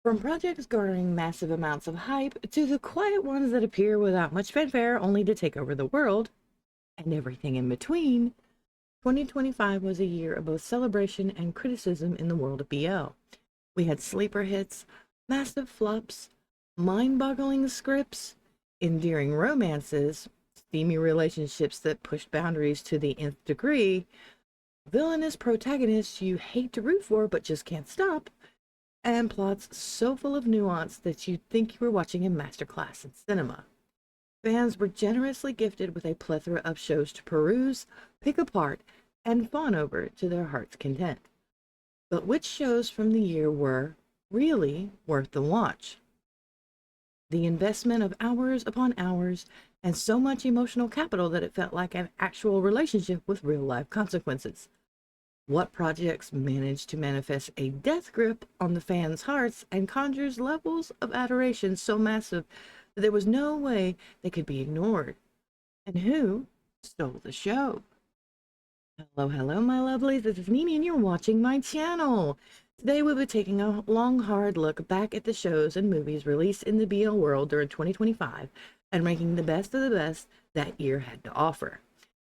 From projects garnering massive amounts of hype to the quiet ones that appear without much fanfare only to take over the world, and everything in between, 2025 was a year of both celebration and criticism in the world of BL. We had sleeper hits, massive flops, mind boggling scripts, endearing romances, steamy relationships that pushed boundaries to the nth degree, villainous protagonists you hate to root for but just can't stop, and plots so full of nuance that you'd think you were watching a masterclass in cinema. Fans were generously gifted with a plethora of shows to peruse, pick apart, and fawn over to their heart's content. But which shows from the year were really worth the watch? The investment of hours upon hours and so much emotional capital that it felt like an actual relationship with real life consequences. What projects manage to manifest a death grip on the fans' hearts and conjures levels of adoration so massive that there was no way they could be ignored? And who stole the show? Hello, hello, my lovelies. This is Nini, and you're watching my channel. Today, we'll be taking a long, hard look back at the shows and movies released in the BL world during 2025 and ranking the best of the best that year had to offer.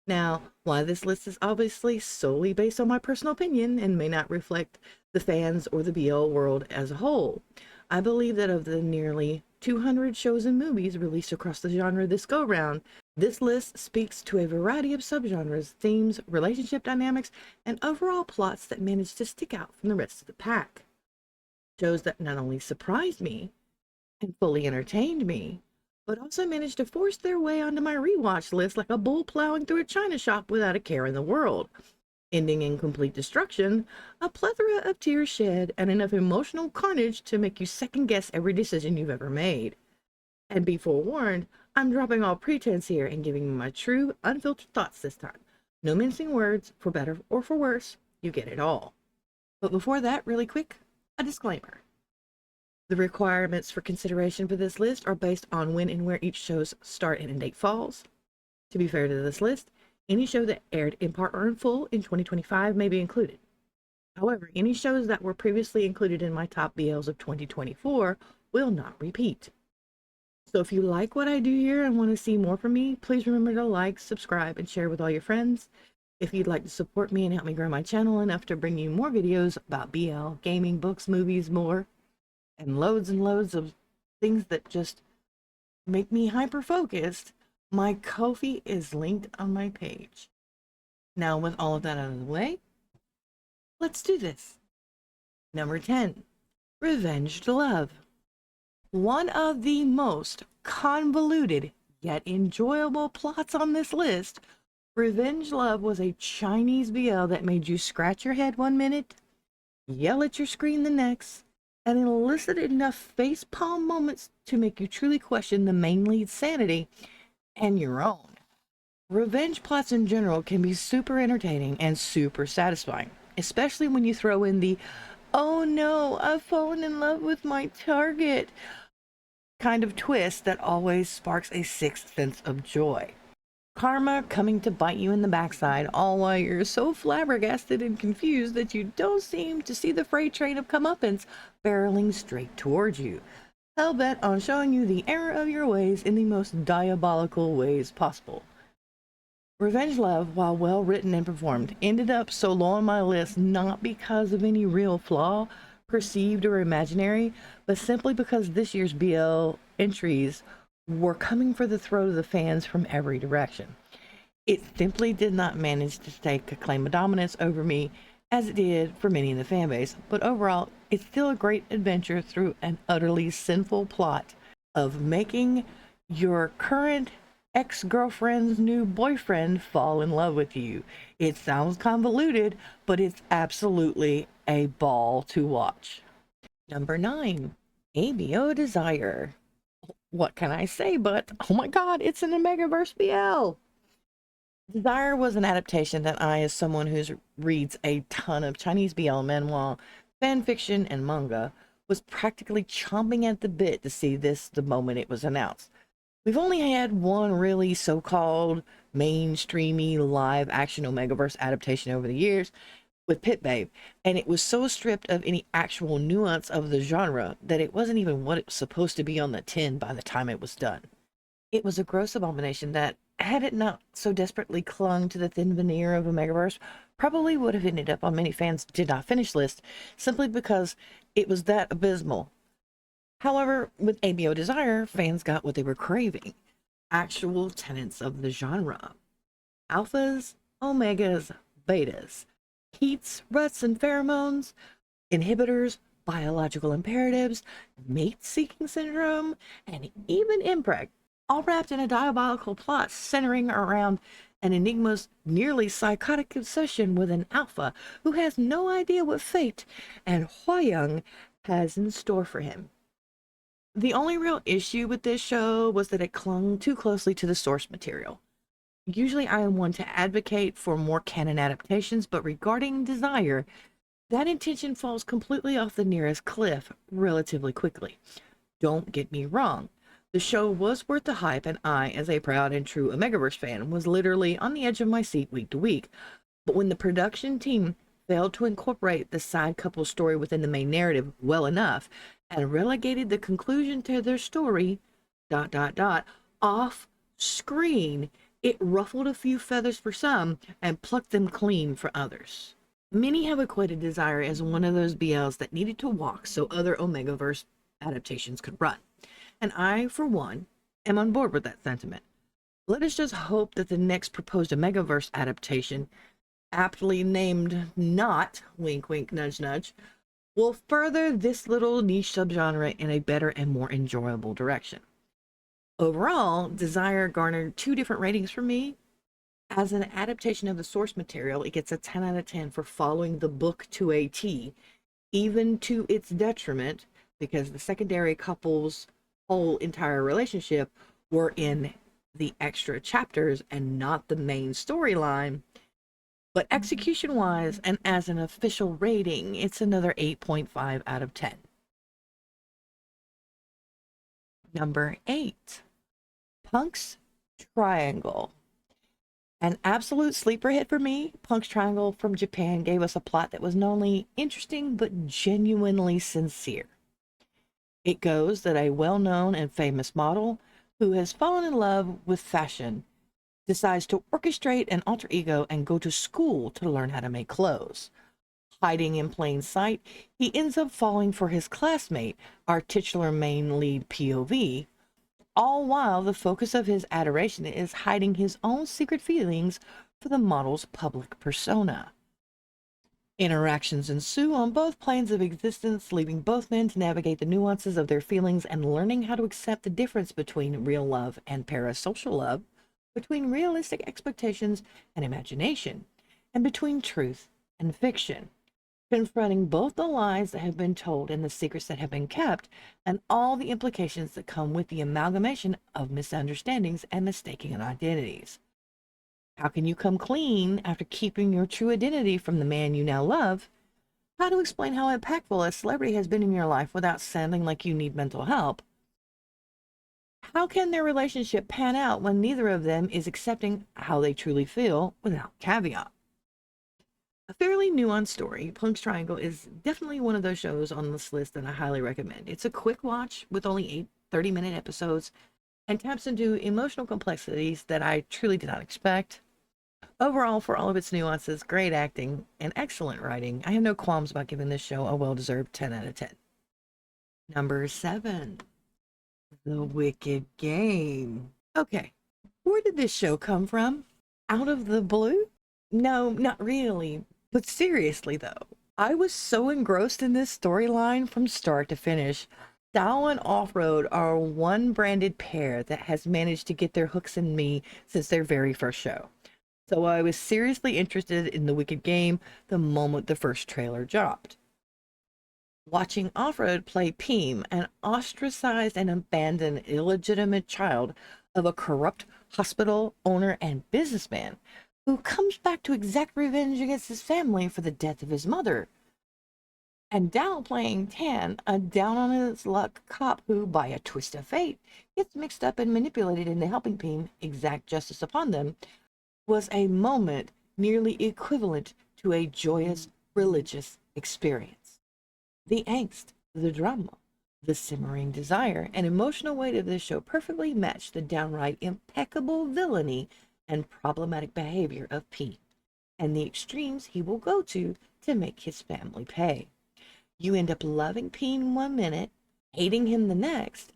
Now, while this list is obviously solely based on my personal opinion and may not reflect the fans or the BL world as a whole, I believe that of the nearly 200 shows and movies released across the genre this go round, this list speaks to a variety of subgenres, themes, relationship dynamics, and overall plots that manage to stick out from the rest of the pack. Shows that not only surprised me and fully entertained me, but also managed to force their way onto my rewatch list like a bull plowing through a china shop without a care in the world, ending in complete destruction, a plethora of tears shed, and enough emotional carnage to make you second guess every decision you've ever made. And be forewarned, I'm dropping all pretense here and giving you my true, unfiltered thoughts this time. No mincing words, for better or for worse, you get it all. But before that, really quick, a disclaimer. The requirements for consideration for this list are based on when and where each show's start and end date falls. To be fair to this list, any show that aired in part or in full in 2025 may be included. However, any shows that were previously included in my top BLs of 2024 will not repeat. So if you like what I do here and want to see more from me, please remember to like, subscribe, and share with all your friends. If you'd like to support me and help me grow my channel enough to bring you more videos about BL, gaming, books, movies, more, and loads of things that just make me hyper-focused, my Ko-fi is linked on my page. Now, with all of that out of the way, let's do this. Number 10, Revenge to Love. One of the most convoluted yet enjoyable plots on this list, Revenge Love was a Chinese BL that made you scratch your head one minute, yell at your screen the next, and elicited enough facepalm moments to make you truly question the main lead's sanity and your own. Revenge plots in general can be super entertaining and super satisfying, especially when you throw in the "oh no, I've fallen in love with my target" kind of twist that always sparks a sixth sense of joy. Karma coming to bite you in the backside, all while you're so flabbergasted and confused that you don't seem to see the freight train of comeuppance barreling straight towards you, hell bent on showing you the error of your ways in the most diabolical ways possible. Revenge Love, while well written and performed, ended up so low on my list not because of any real flaw, perceived or imaginary, but simply because this year's BL entries were coming for the throat of the fans from every direction. It simply did not manage to take a claim of dominance over me as it did for many in the fanbase, but overall, it's still a great adventure through an utterly sinful plot of making your current ex-girlfriend's new boyfriend fall in love with you. It sounds convoluted, but it's absolutely a ball to watch. Number 9, ABO Desire. What can I say but, oh my god, it's an Omegaverse BL! Desire was an adaptation that I, as someone who reads a ton of Chinese BL manhwa, fan fiction, and manga, was practically chomping at the bit to see this the moment it was announced. We've only had one really so-called mainstreamy live action Omegaverse adaptation over the years, with Pit Babe, and it was so stripped of any actual nuance of the genre that it wasn't even what it was supposed to be on the tin by the time it was done. It was a gross abomination that, had it not so desperately clung to the thin veneer of a Megaverse, probably would have ended up on many fans' did not finish list simply because it was that abysmal. However, with ABO Desire, fans got what they were craving: actual tenets of the genre: alphas, omegas, betas, heats, ruts, and pheromones, inhibitors, biological imperatives, mate seeking syndrome, and even impreg, all wrapped in a diabolical plot centering around an enigma's nearly psychotic obsession with an alpha who has no idea what fate and Hua has in store for him. The only real issue with this show was that it clung too closely to the source material. Usually, I am one to advocate for more canon adaptations, but regarding Desire, that intention falls completely off the nearest cliff relatively quickly. Don't get me wrong, the show was worth the hype, and I, as a proud and true Omegaverse fan, was literally on the edge of my seat week to week. But when the production team failed to incorporate the side couple story within the main narrative well enough and relegated the conclusion to their story off screen, it ruffled a few feathers for some and plucked them clean for others. Many have equated Desire as one of those BLs that needed to walk so other Omegaverse adaptations could run. And I, for one, am on board with that sentiment. Let us just hope that the next proposed Omegaverse adaptation, aptly named Not, wink wink nudge nudge, will further this little niche subgenre in a better and more enjoyable direction. Overall, Desire garnered 2 different ratings from me. As an adaptation of the source material, it gets a 10 out of 10 for following the book to a T, even to its detriment, because the secondary couple's whole entire relationship were in the extra chapters and not the main storyline. But execution wise and as an official rating, it's another 8.5 out of 10. Number 8, Punk's Triangle. An absolute sleeper hit for me. Punk's Triangle from Japan gave us a plot that was not only interesting but genuinely sincere. It goes that a well-known and famous model who has fallen in love with fashion decides to orchestrate an alter ego and go to school to learn how to make clothes. Hiding in plain sight, he ends up falling for his classmate, our titular main lead POV, all while the focus of his adoration is hiding his own secret feelings for the model's public persona. Interactions ensue on both planes of existence, leaving both men to navigate the nuances of their feelings and learning how to accept the difference between real love and parasocial love, between realistic expectations and imagination, and between truth and fiction, confronting both the lies that have been told and the secrets that have been kept, and all the implications that come with the amalgamation of misunderstandings and mistaken identities. How can you come clean after keeping your true identity from the man you now love? How to explain how impactful a celebrity has been in your life without sounding like you need mental help? How can their relationship pan out when neither of them is accepting how they truly feel without caveat? A fairly nuanced story, Punk's Triangle is definitely one of those shows on this list that I highly recommend. It's a quick watch with only 8 30-minute episodes and taps into emotional complexities that I truly did not expect. Overall, for all of its nuances, great acting, and excellent writing, I have no qualms about giving this show a well-deserved 10 out of 10. Number 7, The Wicked Game. Okay, where did this show come from? Out of the blue? No, not really. But seriously, though, I was so engrossed in this storyline from start to finish. Dow and Off-Road are one branded pair that has managed to get their hooks in me since their very first show. So I was seriously interested in The Wicked Game the moment the first trailer dropped. Watching Off-Road play Peem, an ostracized and abandoned illegitimate child of a corrupt hospital owner and businessman who comes back to exact revenge against his family for the death of his mother. And Dow playing Tan, a down on his luck cop who, by a twist of fate, gets mixed up and manipulated into helping Peem exact justice upon them, was a moment nearly equivalent to a joyous religious experience. The angst, the drama, the simmering desire, and emotional weight of this show perfectly match the downright impeccable villainy and problematic behavior of Pete, and the extremes he will go to make his family pay. You end up loving Pete 1 minute, hating him the next,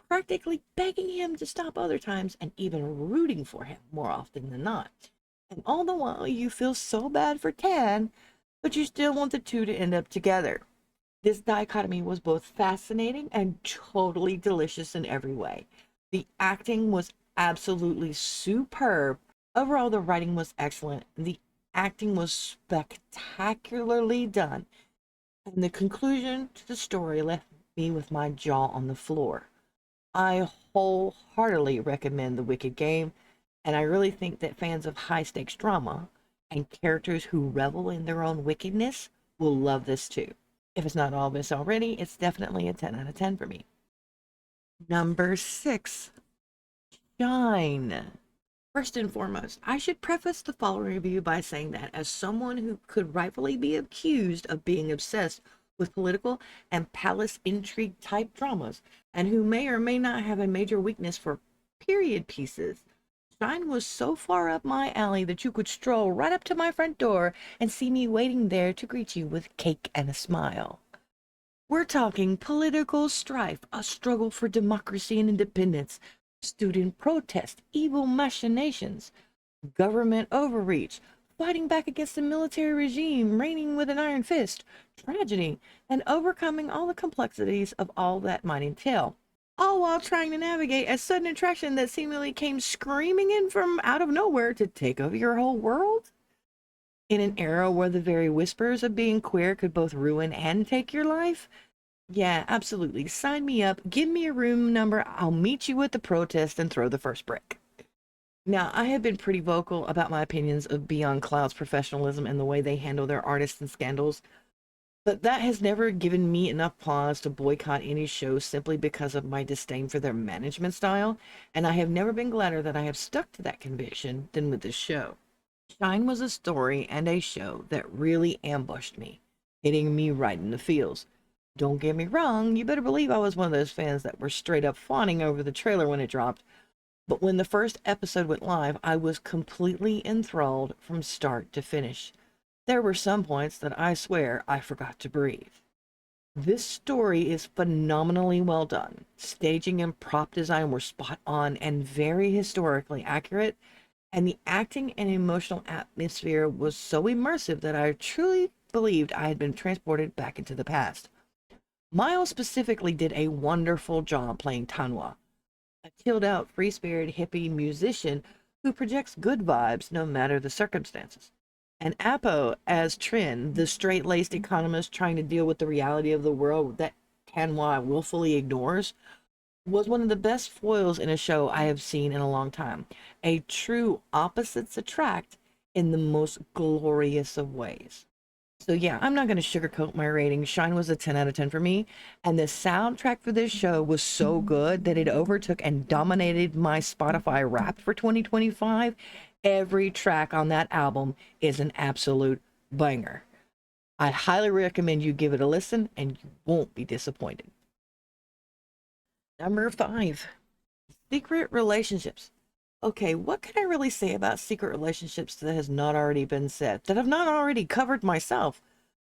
practically begging him to stop other times, and even rooting for him more often than not. And all the while, you feel so bad for Tan, but you still want the two to end up together. This dichotomy was both fascinating and totally delicious in every way. The acting was absolutely superb. Overall, the writing was excellent. The acting was spectacularly done. And the conclusion to the story left me with my jaw on the floor. I wholeheartedly recommend The Wicked Game, and I really think that fans of high stakes drama and characters who revel in their own wickedness will love this too. If it's not all this already, it's definitely a 10 out of 10 for me. Number 6, Shine. First and foremost, I should preface the following review by saying that as someone who could rightfully be accused of being obsessed with political and palace intrigue type dramas, and who may or may not have a major weakness for period pieces, Shine was so far up my alley that you could stroll right up to my front door and see me waiting there to greet you with cake and a smile. We're talking political strife, a struggle for democracy and independence, student protest, evil machinations, government overreach, fighting back against a military regime reigning with an iron fist, tragedy, and overcoming all the complexities of all that might entail, all while trying to navigate a sudden attraction that seemingly came screaming in from out of nowhere to take over your whole world? In an era where the very whispers of being queer could both ruin and take your life? Yeah, absolutely. Sign me up. Give me a room number. I'll meet you at the protest and throw the first brick. Now, I have been pretty vocal about my opinions of Beyond Cloud's professionalism and the way they handle their artists and scandals, but that has never given me enough pause to boycott any show simply because of my disdain for their management style, and I have never been gladder that I have stuck to that conviction than with this show. Shine was a story and a show that really ambushed me, hitting me right in the feels. Don't get me wrong, you better believe I was one of those fans that were straight up fawning over the trailer when it dropped, but when the first episode went live, I was completely enthralled from start to finish. There were some points that I swear I forgot to breathe. This story is phenomenally well done. Staging and prop design were spot on and very historically accurate, and the acting and emotional atmosphere was so immersive that I truly believed I had been transported back into the past. Miles specifically did a wonderful job playing Tanwa, a chilled out, free spirited hippie musician who projects good vibes no matter the circumstances. And Apo as Trin, the straight laced economist trying to deal with the reality of the world that Tanwa willfully ignores, was one of the best foils in a show I have seen in a long time. A true opposites attract in the most glorious of ways. So yeah, I'm not going to sugarcoat my rating. Shine was a 10 out of 10 for me, and the soundtrack for this show was so good that it overtook and dominated my Spotify Wrapped for 2025. Every track on that album is an absolute banger. I highly recommend you give it a listen, and you won't be disappointed. Number 5, secret relationships. Okay, what can I really say about secret relationships that has not already been said, that I've not already covered myself,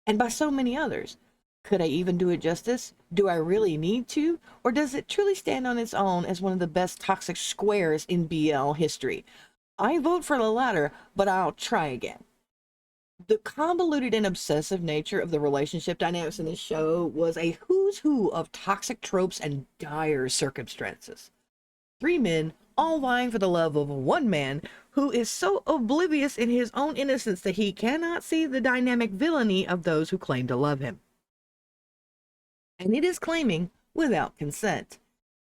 and by so many others? Could I even do it justice? Do I really need to? Or does it truly stand on its own as one of the best toxic squares in BL history? I vote for the latter, but I'll try again. The convoluted and obsessive nature of the relationship dynamics in this show was a who's who of toxic tropes and dire circumstances. 3 men, all vying for the love of one man who is so oblivious in his own innocence that he cannot see the dynamic villainy of those who claim to love him. And it is claiming without consent.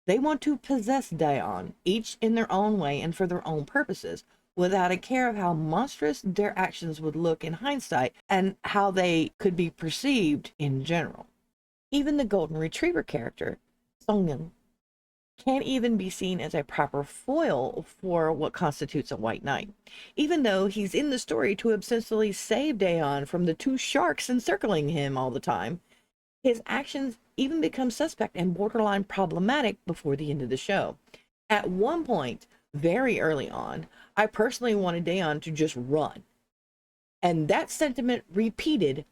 They want to possess Dion, each in their own way and for their own purposes, without a care of how monstrous their actions would look in hindsight and how they could be perceived in general. Even the golden retriever character, Songyun, can't even be seen as a proper foil for what constitutes a white knight, even though he's in the story to essentially save Daeon from the two sharks encircling him all the time. His actions even become suspect and borderline problematic before the end of the show. At one point, very early on, I personally wanted Daeon to just run. And that sentiment repeated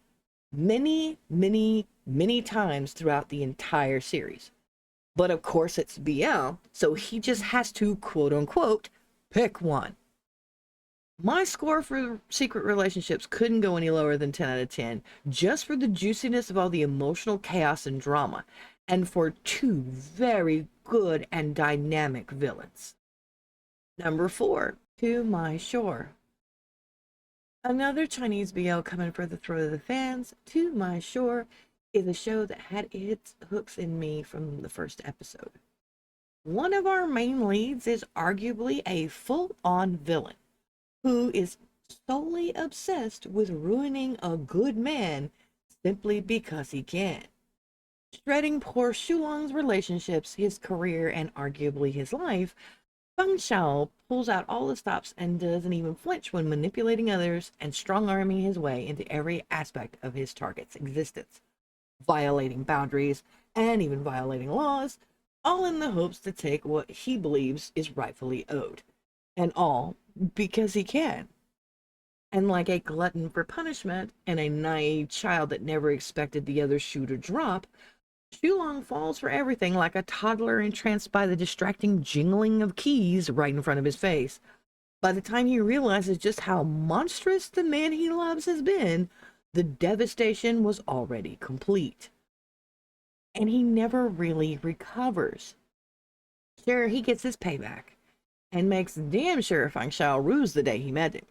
many, many, many times throughout the entire series. But of course, it's BL, so he just has to quote unquote pick one. My score for secret relationships couldn't go any lower than 10 out of 10, just for the juiciness of all the emotional chaos and drama, and for two very good and dynamic villains. Number 4, To My Shore. Another Chinese BL coming for the throat of the fans. To My Shore is a show that had its hooks in me from the first episode. One of our main leads is arguably a full-on villain who is solely obsessed with ruining a good man simply because he can. Shredding poor Shulong's relationships, his career, and arguably his life, Feng Xiao pulls out all the stops and doesn't even flinch when manipulating others and strong-arming his way into every aspect of his target's existence, violating boundaries and even violating laws, all in the hopes to take what he believes is rightfully owed, and all because he can. And like a glutton for punishment and a naive child that never expected the other shoe to drop, Shulong falls for everything like a toddler entranced by the distracting jingling of keys right in front of his face. By the time he realizes just how monstrous the man he loves has been, the devastation was already complete. And he never really recovers. Sure, he gets his payback and makes damn sure Fang Xiao rues the day he met him.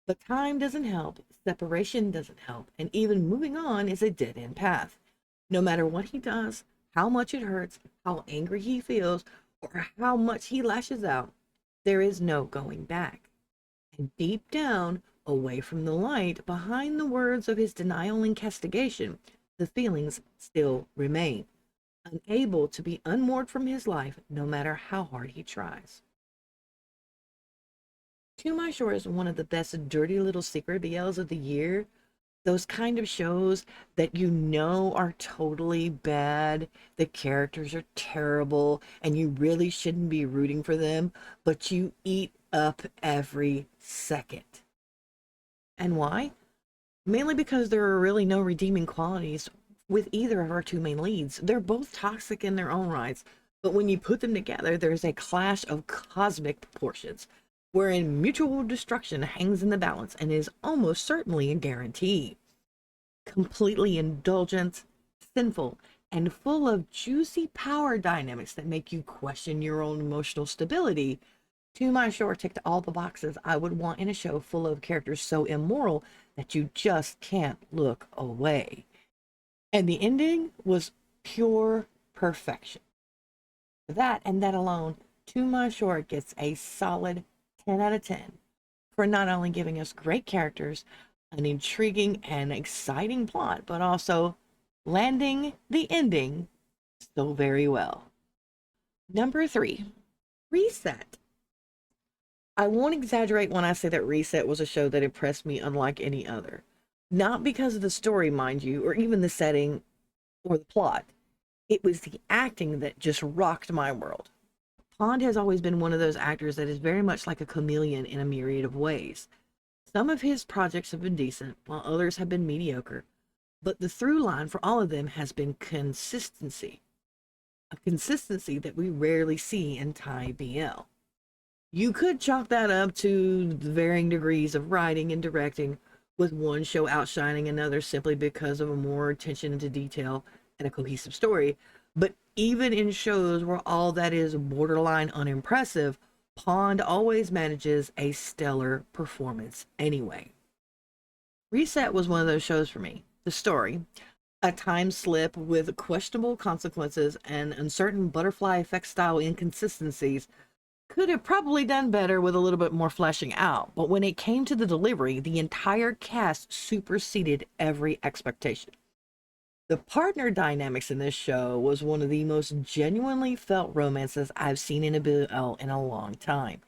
But time doesn't help, separation doesn't help, and even moving on is a dead-end path. No matter what he does, how much it hurts, how angry he feels, or how much he lashes out, there is no going back. And deep down, away from the light, behind the words of his denial and castigation, the feelings still remain, unable to be unmoored from his life no matter how hard he tries. To My Shore is one of the best dirty little secret BLs of the year. Those kind of shows that you know are totally bad, the characters are terrible, and you really shouldn't be rooting for them, but you eat up every second. And why? Mainly because there are really no redeeming qualities with either of our two main leads. They're both toxic in their own rights, but when you put them together, there's a clash of cosmic proportions, wherein mutual destruction hangs in the balance and is almost certainly a guarantee. Completely indulgent, sinful, and full of juicy power dynamics that make you question your own emotional stability, To My Shore ticked all the boxes I would want in a show full of characters so immoral that you just can't look away. And the ending was pure perfection. That and that alone, To My Shore gets a solid 10 out of 10 for not only giving us great characters, an intriguing and exciting plot, but also landing the ending so very well. Number 3, Reset. I won't exaggerate when I say that Reset was a show that impressed me unlike any other. Not because of the story, mind you, or even the setting or the plot. It was the acting that just rocked my world. Pond has always been one of those actors that is very much like a chameleon in a myriad of ways. Some of his projects have been decent, while others have been mediocre. But the through line for all of them has been consistency. A consistency that we rarely see in Thai BL. You could chalk that up to the varying degrees of writing and directing, with one show outshining another simply because of a more attention to detail and a cohesive story. But even in shows where all that is borderline unimpressive, Pond always manages a stellar performance anyway. Reset was one of those shows for me. The story, a time slip with questionable consequences and uncertain butterfly effect style inconsistencies, could have probably done better with a little bit more fleshing out, but when it came to the delivery, the entire cast superseded every expectation. The partner dynamics in this show was one of the most genuinely felt romances I've seen in a BL in a long time.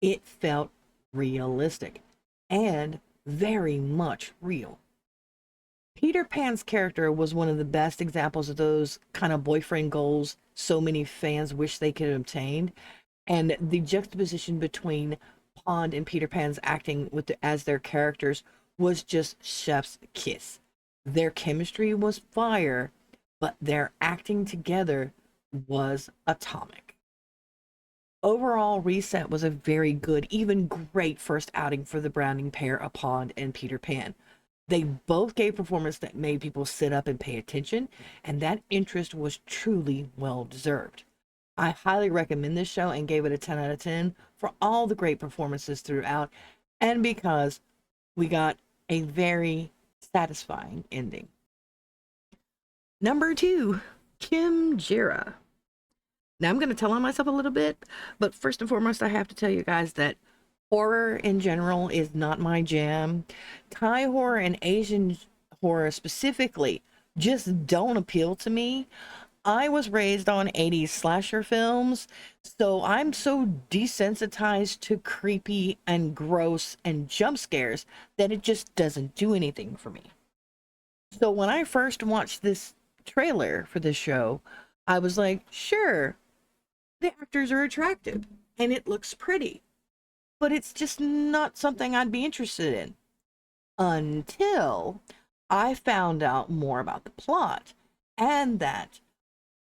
It felt realistic and very much real. Peter Pan's character was one of the best examples of those kind of boyfriend goals so many fans wish they could have obtained. And the juxtaposition between Pond and Peter Pan's acting as their characters was just chef's kiss. Their chemistry was fire, but their acting together was atomic. Overall, Reset was a very good, even great first outing for the Browning pair of Pond and Peter Pan. They both gave performance that made people sit up and pay attention, and that interest was truly well deserved. I highly recommend this show and gave it a 10 out of 10 for all the great performances throughout, and because we got a very satisfying ending. Number 2, Khemjira. Now I'm going to tell on myself a little bit, but first and foremost, I have to tell you guys that horror in general is not my jam. Thai horror and Asian horror specifically just don't appeal to me. I was raised on 80s slasher films, so I'm so desensitized to creepy and gross and jump scares that it just doesn't do anything for me. So when I first watched this trailer for this show, I was like, sure, the actors are attractive and it looks pretty, but it's just not something I'd be interested in until I found out more about the plot, and that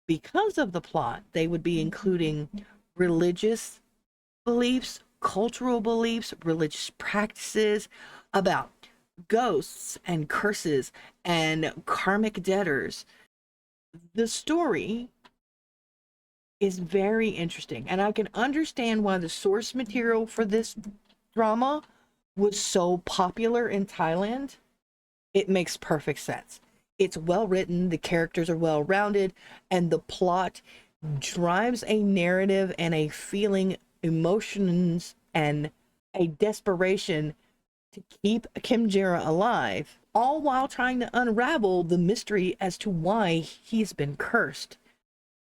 because of the plot, they would be including religious beliefs, cultural beliefs, religious practices about ghosts and curses and karmic debtors. The story is very interesting, and I can understand why the source material for this drama was so popular in Thailand. It makes perfect sense. It's well written, the characters are well rounded, and the plot drives a narrative and a feeling, emotions, and a desperation to keep Khemjira alive, all while trying to unravel the mystery as to why he's been cursed.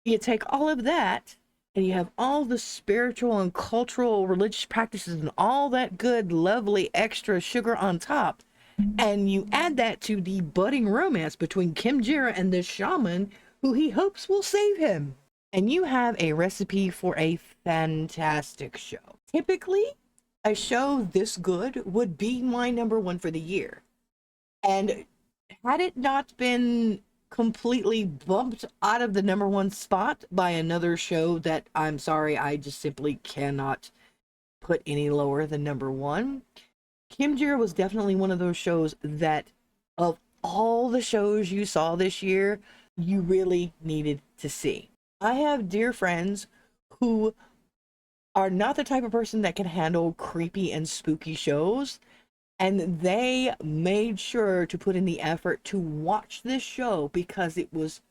You take all of that and you have all the spiritual and cultural religious practices and all that good, lovely extra sugar on top, and you add that to the budding romance between Khemjira and this shaman who he hopes will save him, and you have a recipe for a fantastic show. Typically, a show this good would be my number one for the year. And had it not been completely bumped out of the number one spot by another show that, I'm sorry, I just simply cannot put any lower than number one, Khemjira was definitely one of those shows that, of all the shows you saw this year, you really needed to see. I have dear friends who are not the type of person that can handle creepy and spooky shows, and they made sure to put in the effort to watch this show because it was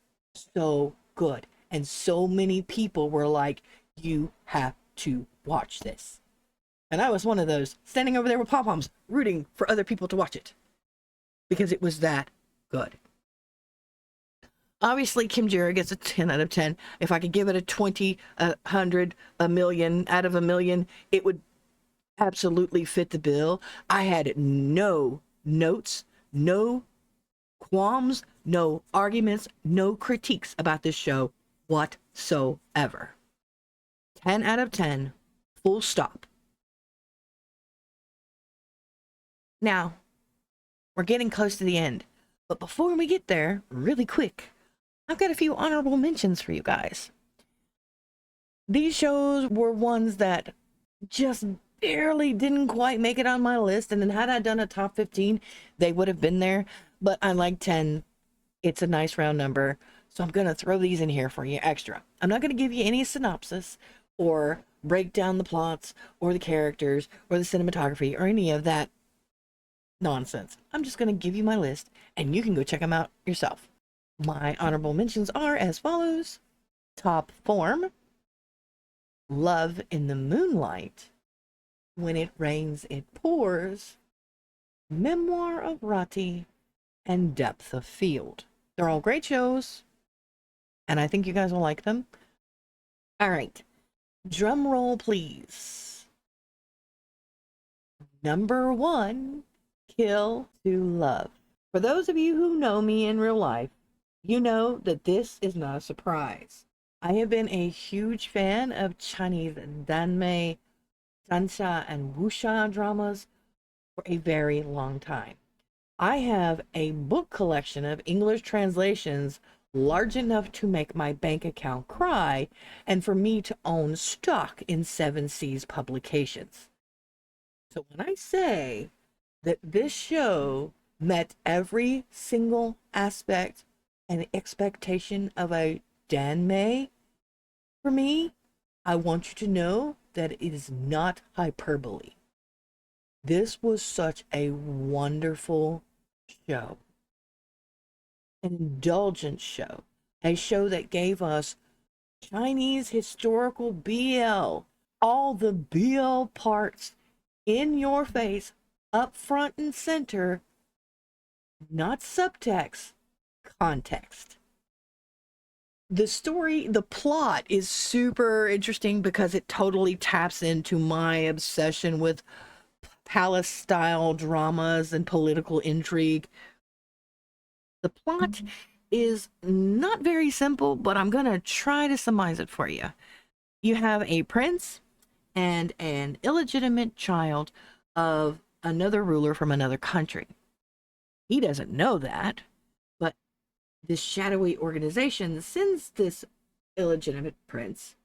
so good. And so many people were like, you have to watch this. And I was one of those, standing over there with pom-poms, rooting for other people to watch it because it was that good. Obviously, Khemjira gets a 10 out of 10. If I could give it a 20, 100, a million out of a million, it would absolutely fit the bill. I had no notes, no qualms, no arguments, no critiques about this show whatsoever. 10 out of 10, full stop. Now, we're getting close to the end, but before we get there, really quick, I've got a few honorable mentions for you guys. These shows were ones that just barely didn't quite make it on my list, and then had I done a top 15, they would have been there, but I like 10. It's a nice round number, so I'm going to throw these in here for you extra. I'm not going to give you any synopsis or break down the plots or the characters or the cinematography or any of that nonsense. I'm just going to give you my list, and you can go check them out yourself. My honorable mentions are as follows: Top Form, Love in the Moonlight, When It Rains It Pours, Memoir of Rati, and Depth of Field. They're all great shows, and I think you guys will like them. All right, drum roll, please. Number one, Kill to Love. For those of you who know me in real life, you know that this is not a surprise. I have been a huge fan of Chinese danmei, dansha, and wuxia dramas for a very long time. I have a book collection of English translations large enough to make my bank account cry and for me to own stock in Seven Seas publications. So when I say that this show met every single aspect and expectation of a danmei for me, I want you to know that it is not hyperbole. This was such a wonderful show, an indulgent show, a show that gave us Chinese historical BL, all the BL parts in your face, up front and center, not subtext, context. The story, the plot is super interesting because it totally taps into my obsession with palace style dramas and political intrigue. The plot is not very simple, but I'm going to try to surmise it for you. You have a prince and an illegitimate child of another ruler from another country. He doesn't know that, but this shadowy organization sends this illegitimate prince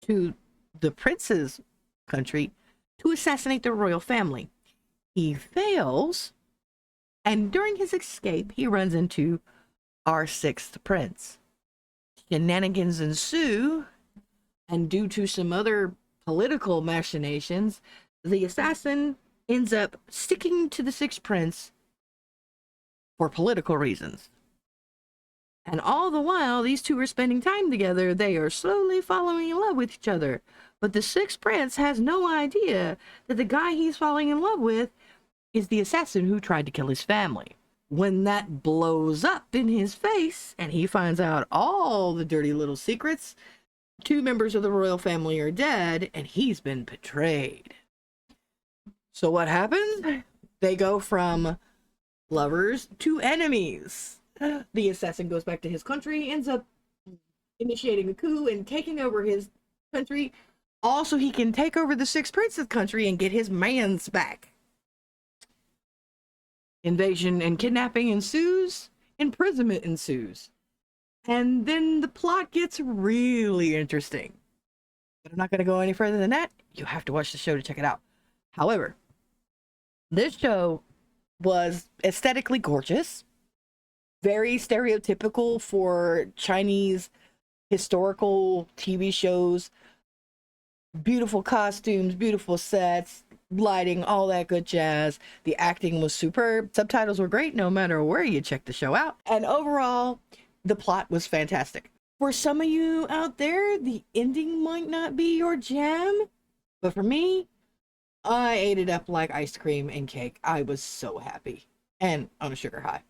to the prince's country to assassinate the royal family. He fails, and during his escape, he runs into our sixth prince. Shenanigans ensue, and due to some other political machinations, the assassin ends up sticking to the sixth prince for political reasons. And all the while, these two are spending time together, they are slowly falling in love with each other. But the sixth prince has no idea that the guy he's falling in love with is the assassin who tried to kill his family. When that blows up in his face and he finds out all the dirty little secrets, two members of the royal family are dead and he's been betrayed. So what happens? They go from lovers to enemies. The assassin goes back to his country, ends up initiating a coup and taking over his country. Also, he can take over the sixth prince's country and get his mans back. Invasion and kidnapping ensues, imprisonment ensues. And then the plot gets really interesting. But I'm not going to go any further than that. You have to watch the show to check it out. However, this show was aesthetically gorgeous, very stereotypical for Chinese historical TV shows. Beautiful costumes, beautiful sets, lighting, all that good jazz. The acting was superb. Subtitles were great no matter where you check the show out. And overall, the plot was fantastic. For some of you out there, the ending might not be your jam, but for me, I ate it up like ice cream and cake. I was so happy and on a sugar high.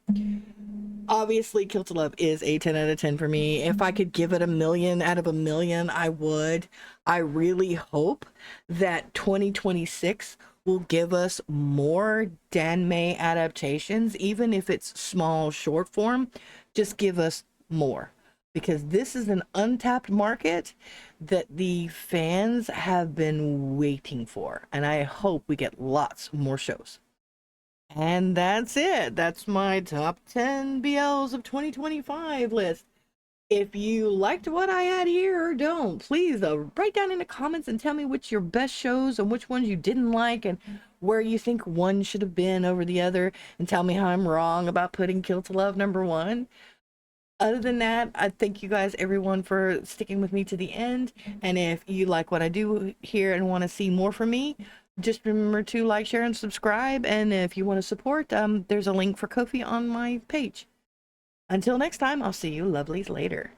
Obviously, Kill to Love is a 10 out of 10 for me. If I could give it 1,000,000 out of 1,000,000, I would. I really hope that 2026 will give us more danmei adaptations, even if it's small short form. Just give us more, because this is an untapped market that the fans have been waiting for, and I hope we get lots more shows. And that's it. That's my top 10 BLs of 2025 list. If you liked what I had here or don't, please write down in the comments and tell me which your best shows and which ones you didn't like and where you think one should have been over the other, and tell me how I'm wrong about putting Kill to Love number one. Other than that, I thank you guys, everyone, for sticking with me to the end. And if you like what I do here and want to see more from me, just remember to like, share, and subscribe. And if you want to support, there's a link for Ko-fi on my page. Until next time, I'll see you lovelies later.